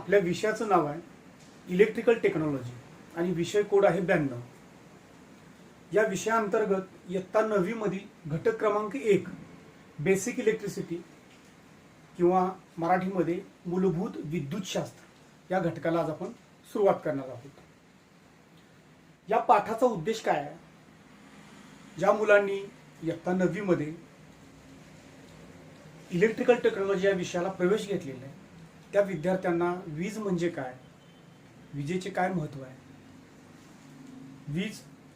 आपल्या विषयाचं नाव आहे इलेक्ट्रिकल टेक्नॉलॉजी आणि विषय कोड आहे 92. या विषयाअंतर्गत इयत्ता 9वी मधील घटक क्रमांक 1 बेसिक इलेक्ट्रिसिटी किंवा मराठीमध्ये मूलभूत विद्युतशास्त्र या घटकाला आज आपण सुरुवात करणार आहोत. या पाठाचा उद्देश काय आहे? ज्या मुलांनी इयत्ता 9वी मध्ये इलेक्ट्रिकल टेक्नॉलॉजी या विषयाला प्रवेश घेतलेला आहे त्या विद्यार्थ्यांना वीज म्हणजे काय, विजेचे काय महत्त्व आहे,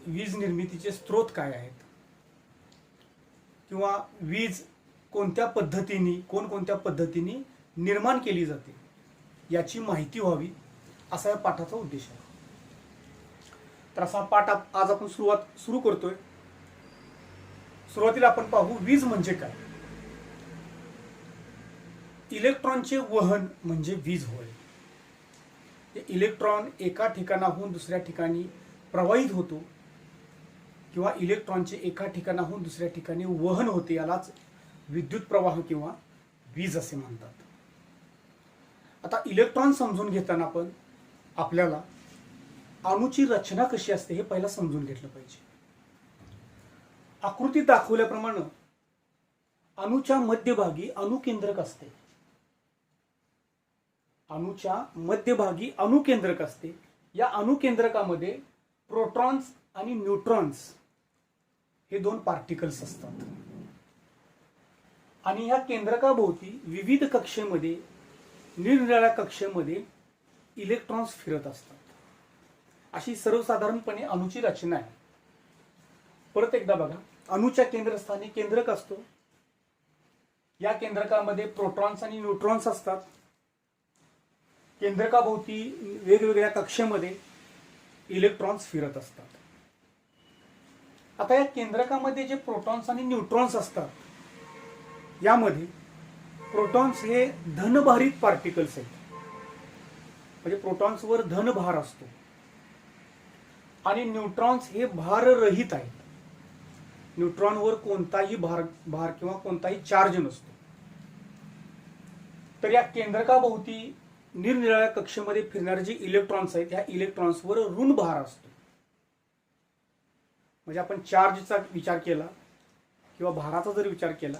वीज निर्मितीचे स्रोत काय आहेत किंवा वीज कोणकोणत्या पद्धतीने निर्माण केली जाते याची माहिती व्हावी असा या पाठाचा उद्देश आहे. तर असा पाठ आज आपण सुरू करतोय. सुरुवातीला आपण पाहू वीज म्हणजे काय. इलेक्ट्रॉनचे वहन म्हणजे वीज होय. इलेक्ट्रॉन एका ठिकाणाहून दुसऱ्या ठिकाणी प्रवाहित होतो किंवा इलेक्ट्रॉनचे एका ठिकाणाहून दुसऱ्या ठिकाणी वहन होते यालाच विद्युत प्रवाह किंवा वीज असे म्हणतात. आता इलेक्ट्रॉन समजून घेताना आपण आपल्याला अणूची रचना कशी असते हे पहिला समजून घेतलं पाहिजे. आकृतीत दाखवल्याप्रमाणे अणूच्या मध्यभागी अणुकेंद्रक असते. अणूच्या मध्यभागी अणुकेंद्रक असते. या अणुकेंद्रकामध्ये प्रोटॉन्स आणि न्यूट्रॉन्स हे दोन पार्टिकल्स असतात आणि ह्या केंद्रकाभोवती विविध कक्षेमध्ये निरनिराळ्या कक्षेमध्ये इलेक्ट्रॉन्स फिरत असतात. अशी सर्वसाधारणपणे अणूची रचना आहे. परत एकदा बघा, अणूच्या केंद्रस्थानी केंद्रक असतो. या केंद्रकामध्ये प्रोटॉन्स आणि न्यूट्रॉन्स असतात. केंद्रकाभोवती वेगवेगळ्या कक्षेमध्ये इलेक्ट्रॉन्स फिरत असतात. आता या केंद्रकामध्ये जे प्रोटॉन्स आणि न्यूट्रॉन्स असतात यामध्ये प्रोटॉन्स हे धनभारित पार्टिकल्स आहेत, म्हणजे प्रोटॉन्सवर धनभार असतो आणि न्यूट्रॉन्स हे भाररहित आहेत. न्यूट्रॉनवर कोणताही भार किंवा कोणताही चार्ज नसतो. तर या केंद्रकाभोवती निरनिराळ्या कक्षेमध्ये फिरणारे जे इलेक्ट्रॉन्स आहेत ह्या इलेक्ट्रॉन्सवर ऋण भार असतो. म्हणजे आपण चार्जचा विचार केला किंवा भाराचा जर विचार केला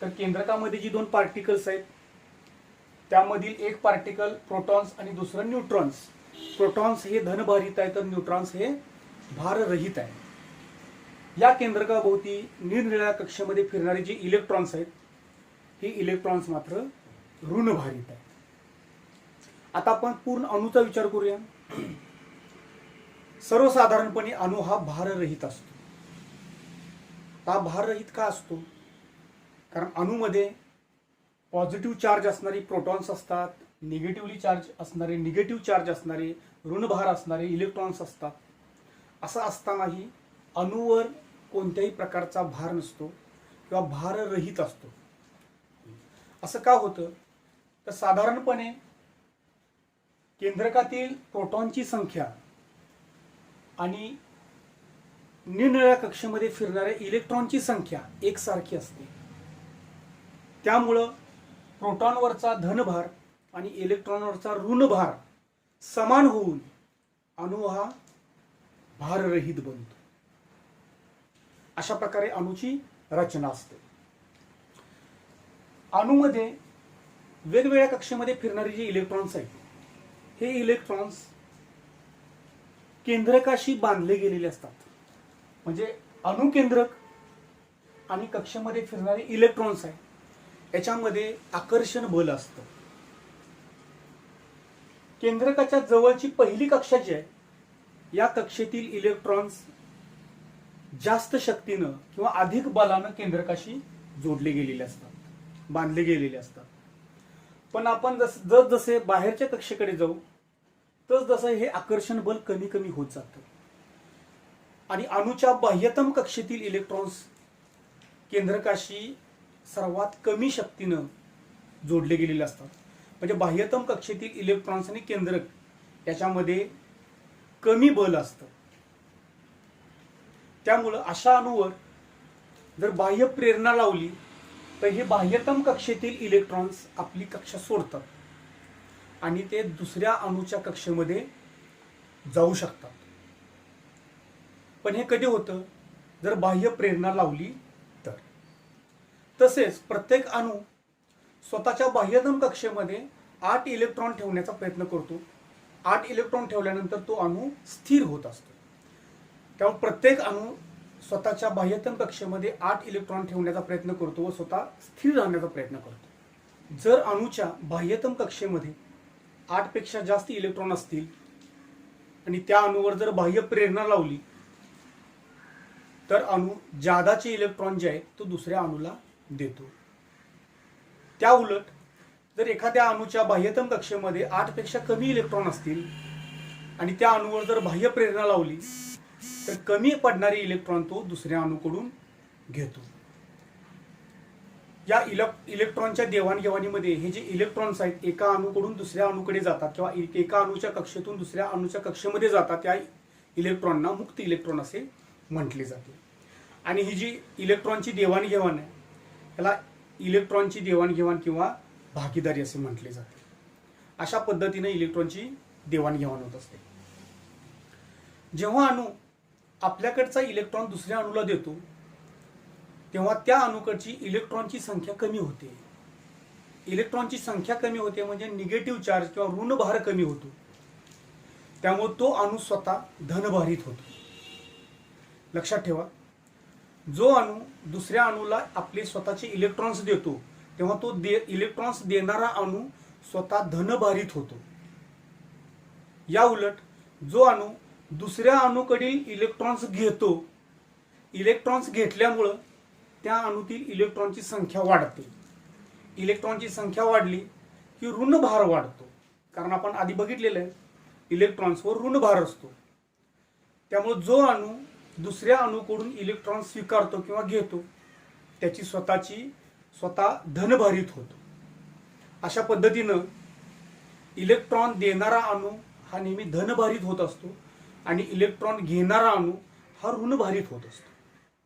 तर केंद्रकामध्ये जी दोन पार्टिकल्स आहेत त्यामधील एक पार्टिकल प्रोटॉन्स आणि दुसरं न्यूट्रॉन्स. प्रोटॉन्स हे धनभारित आहे तर न्यूट्रॉन्स हे भाररहित आहे. या केंद्रकाभोवती निरनिराळ्या कक्षेमध्ये फिरणारे जे इलेक्ट्रॉन्स आहेत हे इलेक्ट्रॉन्स मात्र ऋणभारित आहेत. आता आपण पूर्ण अणूचा विचार करूया. सर्वसाधारणपणे अणू हा भाररहित असतो. हा भाररहित का असतो? कारण अणूमध्ये पॉझिटिव्ह चार्ज असणारी प्रोटॉन्स असतात, निगेटिव्ह चार्ज असणारे ऋणभार असणारे इलेक्ट्रॉन्स असतात. असं असतानाही अणूवर कोणत्याही प्रकारचा भार नसतो किंवा भाररहित असतो. असं का होतं? तर साधारणपणे केंद्रकातील प्रोटॉनची संख्या आणि निरनिराळ्या कक्षेमध्ये फिरणाऱ्या इलेक्ट्रॉनची संख्या एकसारखी असते. त्यामुळं प्रोटॉनवरचा धनभार आणि इलेक्ट्रॉनवरचा ऋणभार समान होऊन अणू हा भाररहित बनतो. अशा प्रकारे अणूची रचना असते. अणूमध्ये वेगवेगळ्या कक्षेमध्ये फिरणारे जे इलेक्ट्रॉन्स आहेत हे इलेक्ट्रॉन्स केंद्रकाशी बांधले गेलेले असतात. म्हणजे अणुकेंद्रक आणि कक्षेमध्ये फिरणारे इलेक्ट्रॉन्स आहे याच्यामध्ये आकर्षण बल असतं. केंद्रकाच्या जवळची पहिली कक्षा जी आहे या कक्षेतील इलेक्ट्रॉन्स जास्त शक्तीनं किंवा अधिक बलानं केंद्रकाशी जोडले गेलेले असतात, बांधले गेलेले असतात. पण आपण जसे बाहेरच्या कक्षेकडे जाऊ तसं हे आकर्षण बल कमी कमी होत जातं आणि अणूच्या बाह्यतम कक्षेतील इलेक्ट्रॉन्स केंद्रकाशी सर्वात कमी शक्तीनं जोडले गेलेले असतात. म्हणजे बाह्यतम कक्षेतील इलेक्ट्रॉन्स आणि केंद्रक याच्यामध्ये कमी बल असतं. त्यामुळं अशा अणूवर जर बाह्य प्रेरणा लावली तर हे बाह्यतम कक्षेतील इलेक्ट्रॉन्स आपली कक्षा सोडतात आणि ते दुसऱ्या अणूच्या कक्षेमध्ये जाऊ शकतात. पण हे कधी होतं? जर बाह्य प्रेरणा लावली तर. तसेच प्रत्येक अणू स्वतःच्या बाह्यतम कक्षेमध्ये 8 इलेक्ट्रॉन ठेवण्याचा प्रयत्न करतो. 8 इलेक्ट्रॉन ठेवल्यानंतर तो अणू स्थिर होत असतो. त्यामुळे प्रत्येक अणू स्वतःच्या बाह्यतम कक्षेमध्ये 8 इलेक्ट्रॉन ठेवण्याचा प्रयत्न करतो व स्वतः स्थिर राहण्याचा प्रयत्न करतो. जर अणूच्या बाह्यतम कक्षेमध्ये 8 पेक्षा जास्त इलेक्ट्रॉन असतील आणि त्या अणूवर जर बाह्य प्रेरणा लावली तर अणू जादाचे इलेक्ट्रॉन जे आहेत तो दुसऱ्या अणूला देतो. त्या उलट जर एखाद्या अणूच्या बाह्यतम कक्षेमध्ये 8 पेक्षा कमी इलेक्ट्रॉन असतील आणि त्या अणूवर जर बाह्य प्रेरणा लावली तर कमी पडणारे इलेक्ट्रॉन तो दुसऱ्या अणूकडून घेतो. या इलेक्ट्रॉनच्या देवाणघेवाणीमध्ये हे जे इलेक्ट्रॉन्स आहेत एका अणूकडून दुसऱ्या अणूकडे जातात किंवा एका अणूच्या कक्षेतून दुसऱ्या अणूच्या कक्षेमध्ये जातात, त्या इलेक्ट्रॉनना मुक्त इलेक्ट्रॉन असे म्हटले जाते. आणि ही जी इलेक्ट्रॉनची देवाणघेवाण आहे याला इलेक्ट्रॉनची देवाणघेवाण किंवा भागीदारी असे म्हटले जाते. अशा पद्धतीने इलेक्ट्रॉनची देवाणघेवाण होत असते. जेव्हा अणू आपल्याकडचा इलेक्ट्रॉन दुसऱ्या अणूला देतो तेव्हा त्या अणूकडची इलेक्ट्रॉनची संख्या कमी होते. इलेक्ट्रॉनची संख्या कमी होते म्हणजे निगेटिव्ह चार्ज किंवा ऋण भार कमी होतो. त्यामुळे तो अणू स्वतः धनभारित होतो. लक्षात ठेवा, जो अणू दुसऱ्या अणूला आपले स्वतःचे इलेक्ट्रॉन्स देतो तेव्हा तो इलेक्ट्रॉन्स देणारा अणू स्वतः धनभारित होतो. या उलट जो अणू दुसऱ्या अणूकडील इलेक्ट्रॉन्स घेतो, इलेक्ट्रॉन्स घेतल्यामुळं त्या अणूतील इलेक्ट्रॉनची संख्या वाढते. इलेक्ट्रॉनची संख्या वाढली की ऋणभार वाढतो. कारण आपण आधी बघितलेलं आहे इलेक्ट्रॉन्सवर ऋणभार असतो. त्यामुळे जो अणू दुसऱ्या अणूकडून इलेक्ट्रॉन स्वीकारतो किंवा घेतो त्याची स्वतः धनभारित होतो. अशा पद्धतीनं इलेक्ट्रॉन देणारा अणू हा नेहमी धनभारित होत असतो आणि इलेक्ट्रॉन घेणारा अणू हा ऋणभारित होत असतो.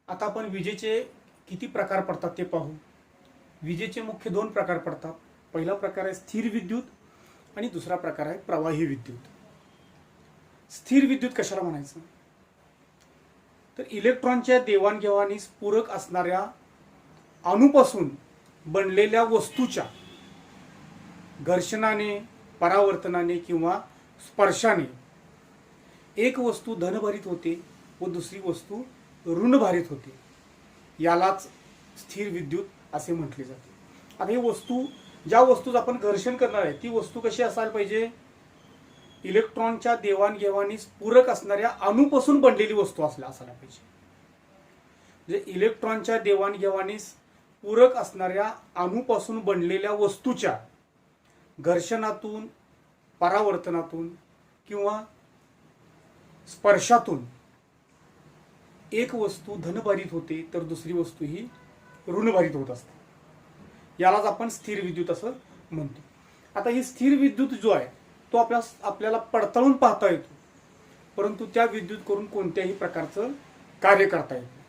आता आपण विजेचे किती प्रकार पडतात ते पाहू. विजेचे मुख्य 2 प्रकार पडतात. पहिला प्रकार आहे स्थिर विद्युत आणि दुसरा प्रकार आहे प्रवाही विद्युत. स्थिर विद्युत कशाला म्हणायचं? तर इलेक्ट्रॉनच्या देवाणघेवाणीस पूरक असणाऱ्या अणूपासून बनलेल्या वस्तूच्या घर्षणाने, परावर्तनाने किंवा स्पर्शाने एक वस्तू धनभारित होते व दुसरी वस्तू ऋणभारित होते. यालाच स्थिर विद्युत असे म्हटले जाते. आता ही वस्तू, ज्या वस्तूच आपण घर्षण करणार आहे ती वस्तू कशी असायला पाहिजे? इलेक्ट्रॉनच्या देवाणघेवाणीस पूरक असणाऱ्या अणूपासून बनलेली वस्तू असायला पाहिजे. म्हणजे इलेक्ट्रॉनच्या देवाणघेवाणीस पूरक असणाऱ्या अणूपासून बनलेल्या वस्तूच्या घर्षणातून, परावर्तनातून किंवा स्पर्शातून एक वस्तू धनभारित होते तर दुसरी वस्तू ही ऋणभारित होत असते. यालाच आपण स्थिर विद्युत असं म्हणतो. आता ही स्थिर विद्युत जो आहे तो आपल्याला पडताळून पाहता येतो, परंतु त्या विद्युत करून कोणत्याही प्रकारचं कार्य करता येत नाही.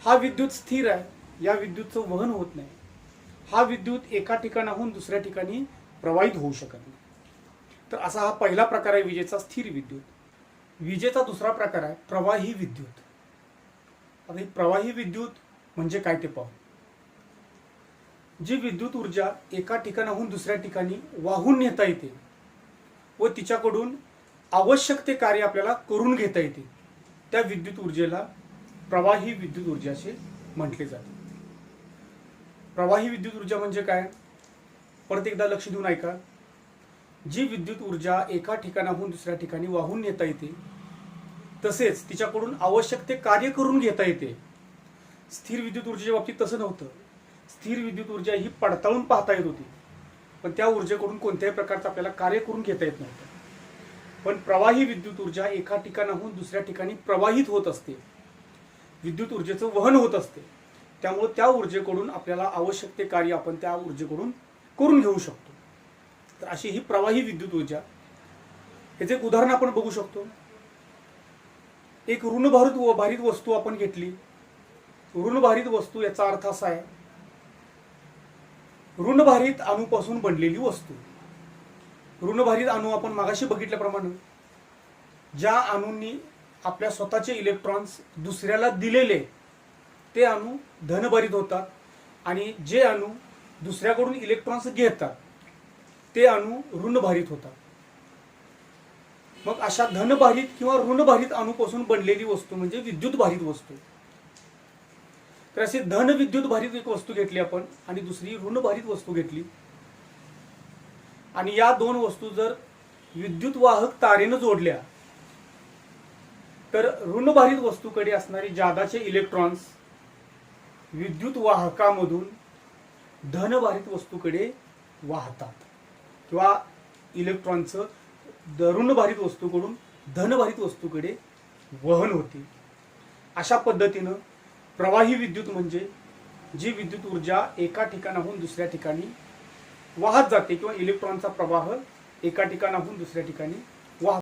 हा विद्युत स्थिर आहे, या विद्युतचं वहन होत नाही. हा विद्युत एका ठिकाणाहून दुसऱ्या ठिकाणी प्रवाहित होऊ शकत नाही. तर असा हा पहिला प्रकार आहे विजेचा, स्थिर विद्युत. विजेचा दुसरा प्रकार आहे प्रवाही विद्युत. आता ही प्रवाही विद्युत म्हणजे काय ते पाहू. जी विद्युत ऊर्जा एका ठिकाणाहून दुसऱ्या ठिकाणी वाहून नेता येते व तिच्याकडून आवश्यक ते कार्य आपल्याला करून घेता येते त्या विद्युत ऊर्जेला प्रवाही विद्युत ऊर्जा असे म्हटले जाते. प्रवाही विद्युत ऊर्जा म्हणजे काय? परत एकदा लक्ष देऊन ऐका. जी विद्युत ऊर्जा एका ठिकाणाहून दुसऱ्या ठिकाणी वाहून नेता येते तसेच तिच्याकडून आवश्यक ते कार्य करून घेता येते. स्थिर विद्युत ऊर्जेच्या बाबतीत तसं नव्हतं. स्थिर विद्युत ऊर्जा ही पडताळून पाहता येत होती, पण त्या ऊर्जेकडून कोणत्याही प्रकारचं आपल्याला कार्य करून घेता येत नव्हतं. पण प्रवाही विद्युत ऊर्जा एका ठिकाणाहून दुसऱ्या ठिकाणी प्रवाहित होत असते, विद्युत ऊर्जेचं वहन होत असते. त्यामुळे त्या ऊर्जेकडून आपल्याला आवश्यक ते कार्य आपण त्या ऊर्जेकडून करून घेऊ शकतो. तर अशी ही प्रवाही विद्युत ऊर्जा. याचे एक उदाहरण आपण बघू शकतो. एक ऋणभारित वस्तू आपण घेतली. ऋणभारित वस्तू याचा अर्थ असा आहे ऋणभारित अणूपासून बनलेली वस्तू. ऋणभारित अणू आपण मागाशी बघितल्याप्रमाणे ज्या अणूंनी आपल्या स्वतःचे इलेक्ट्रॉन्स दुसऱ्याला दिलेले ते अणू धनभारित होतात आणि जे अणू दुसऱ्याकडून इलेक्ट्रॉन्स घेतात ते अणू ऋणभारित होतात. मग अशा धनभारित किंवा ऋणभारित अणूपासून बनलेली वस्तू म्हणजे विद्युतभारित वस्तू. तर अशी धन विद्युतभारित एक वस्तू घेतली आपण आणि दुसरी ऋणभारित वस्तू घेतली आणि या दोन वस्तू जर विद्युतवाहक तारेनं जोडल्या तर ऋणभारित वस्तूकडे असणारे जादाचे इलेक्ट्रॉन्स विद्युतवाहकामधून धनभारित वस्तूकडे वाहतात किंवा इलेक्ट्रॉनचं ऋणभारित वस्तूकडून धनभारित वस्तूकडे वहन होते. अशा पद्धतीनं प्रवाही विद्युत म्हणजे जी विद्युत ऊर्जा एका ठिकाणाहून दुसऱ्या ठिकाणी वाहत जाते किंवा इलेक्ट्रॉनचा प्रवाह एका ठिकाणाहून दुसऱ्या ठिकाणी